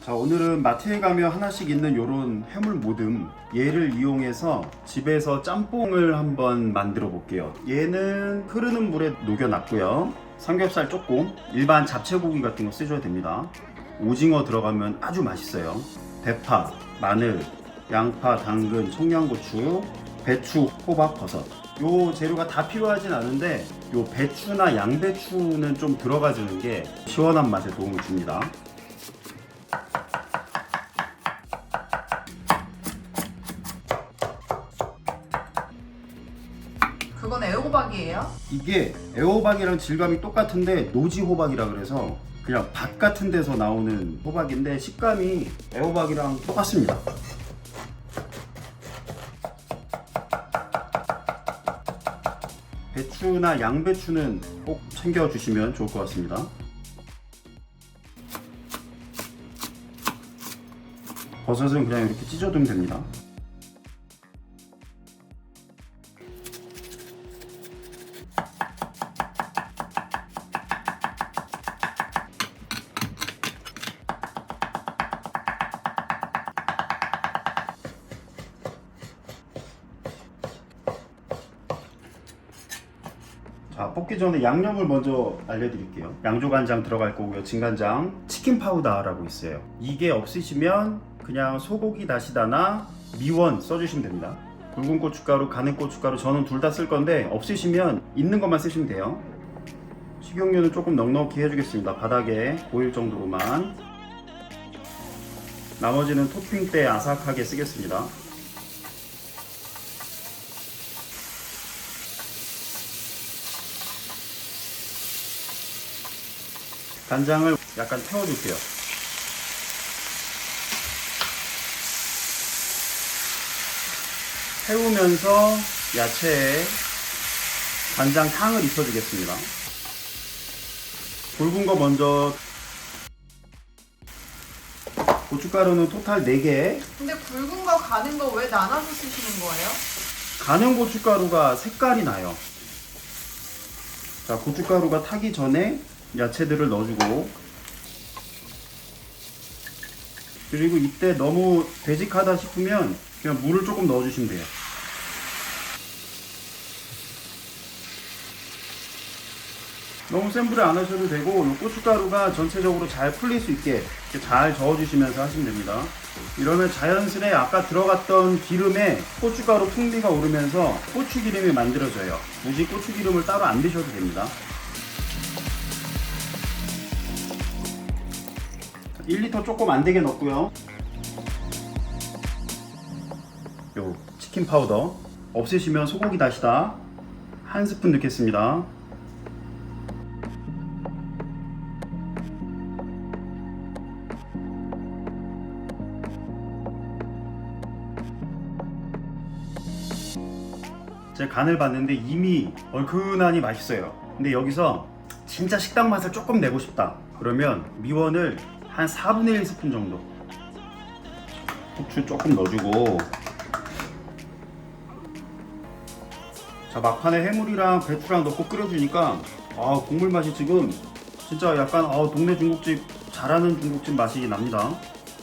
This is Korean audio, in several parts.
자, 오늘은 마트에 가면 하나씩 있는 요런 해물 모듬, 얘를 이용해서 집에서 짬뽕을 한번 만들어 볼게요. 얘는 흐르는 물에 녹여놨고요. 삼겹살 조금, 일반 잡채고기 같은 거 쓰셔도 됩니다. 오징어 들어가면 아주 맛있어요. 대파, 마늘, 양파, 당근, 청양고추, 배추, 호박, 버섯. 요 재료가 다 필요하진 않은데 요 배추나 양배추는 좀 들어가주는 게 시원한 맛에 도움을 줍니다. 그건 애호박이에요? 이게 애호박이랑 질감이 똑같은데 노지호박이라 그래서 그냥 밭 같은 데서 나오는 호박인데 식감이 애호박이랑 똑같습니다. 배추나 양배추는 꼭 챙겨주시면 좋을 것 같습니다. 버섯은 그냥 이렇게 찢어두면 됩니다. 자, 볶기 전에 양념을 먼저 알려드릴게요. 양조간장 들어갈 거고요. 진간장, 치킨 파우더라고 있어요. 이게 없으시면 그냥 소고기 다시다나 미원 써주시면 됩니다. 굵은 고춧가루, 가는 고춧가루 저는 둘 다 쓸 건데 없으시면 있는 것만 쓰시면 돼요. 식용유는 조금 넉넉히 해주겠습니다. 바닥에 보일 정도로만. 나머지는 토핑 때 아삭하게 쓰겠습니다. 간장을 약간 태워줄게요. 태우면서 야채에 간장탕을 입혀주겠습니다. 굵은 거 먼저. 고춧가루는 토탈 4개. 근데 굵은 거 가는 거 왜 나눠서 쓰시는 거예요? 간형 고춧가루가 색깔이 나요. 자, 고춧가루가 타기 전에 야채들을 넣어주고, 그리고 이때 너무 되직하다 싶으면 그냥 물을 조금 넣어주시면 돼요. 너무 센 불에 안 하셔도 되고, 이 고춧가루가 전체적으로 잘 풀릴 수 있게 이렇게 잘 저어주시면서 하시면 됩니다. 이러면 자연스레 아까 들어갔던 기름에 고춧가루 풍미가 오르면서 고추기름이 만들어져요. 굳이 고추기름을 따로 안 드셔도 됩니다. 1리터 조금 안 되게 넣고요. 요 치킨 파우더, 없으시면 소고기 다시다 1스푼 넣겠습니다. 제가 간을 봤는데 이미 얼큰하니 맛있어요. 근데 여기서 진짜 식당 맛을 조금 내고 싶다 그러면 미원을 한 4분의 1스푼 정도, 후추 조금 넣어주고. 자, 막판에 해물이랑 배추랑 넣고 끓여주니까 국물 맛이 지금 진짜 약간 동네 중국집 잘하는 중국집 맛이 납니다.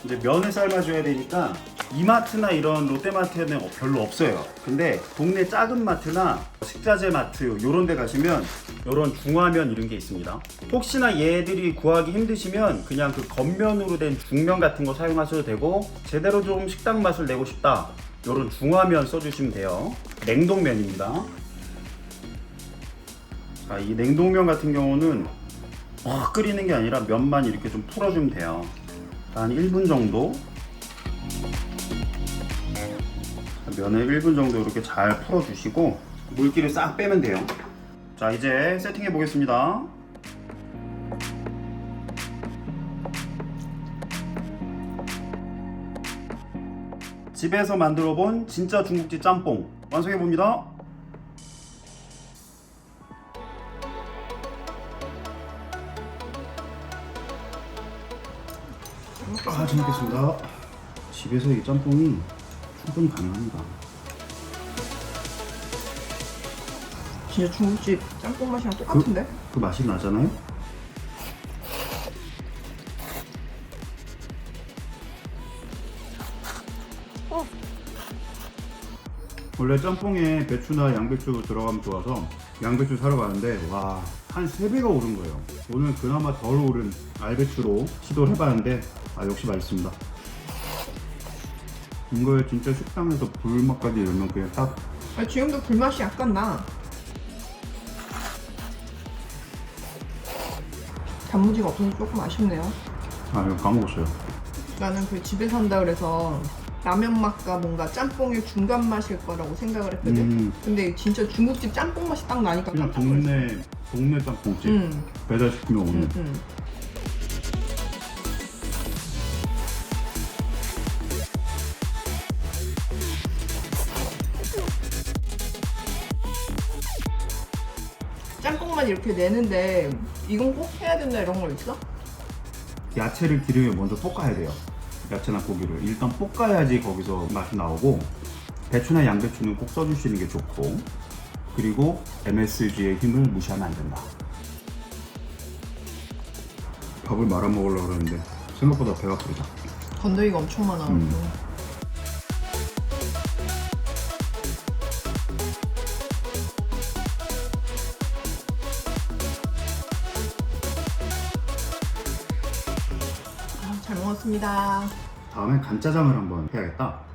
이제 면을 삶아줘야 되니까 이마트나 이런 롯데마트에는 별로 없어요. 근데 동네 작은 마트나 식자재 마트 요런 데 가시면 요런 중화면 이런 게 있습니다. 혹시나 얘들이 구하기 힘드시면 그냥 그 겉면으로 된 중면 같은 거 사용하셔도 되고, 제대로 좀 식당 맛을 내고 싶다 요런 중화면 써주시면 돼요. 냉동면입니다. 자, 이 냉동면 같은 경우는 끓이는 게 아니라 면만 이렇게 좀 풀어주면 돼요. 한 1분 정도. 면을 1분 정도 이렇게 잘 풀어주시고 물기를 싹 빼면 돼요. 자, 이제 세팅해 보겠습니다. 집에서 만들어 본 진짜 중국집 짬뽕 완성해 봅니다. 잘 먹겠습니다. 집에서 이 짬뽕이 충분히 가능합니다. 진짜 중국집 짬뽕 맛이랑 똑같은데? 그 맛이 나잖아요? 원래 짬뽕에 배추나 양배추 들어가면 좋아서 양배추 사러 가는데 와, 한 3배가 오른 거예요. 오늘 그나마 덜 오른 알배추로 시도를 해봤는데 역시 맛있습니다. 이거에 진짜 식당에서 불맛까지 넣으면 그냥 딱 지금도 불맛이 약간 나. 단무지가 없어서 조금 아쉽네요. 이거 까먹었어요. 나는 그 집에 산다 그래서 라면 맛과 뭔가 짬뽕의 중간 맛일 거라고 생각을 했거든. 근데 진짜 중국집 짬뽕 맛이 딱 나니까 그냥 깜짝 놀랐어. 동네 짬뽕집 배달시키면 오는. 짬뽕 맛 이렇게 내는데 이건 꼭 해야 된다 이런 거 있어? 야채를 기름에 먼저 볶아야 돼요. 야채나 고기를 일단 볶아야지 거기서 맛이 나오고, 배추나 양배추는 꼭 써주시는 게 좋고, 그리고 MSG의 힘을 무시하면 안 된다. 밥을 말아 먹으려고 그러는데 생각보다 배가 부르다. 건더기가 엄청 많아. 잘 먹었습니다. 다음에 간짜장을 한번 해야겠다.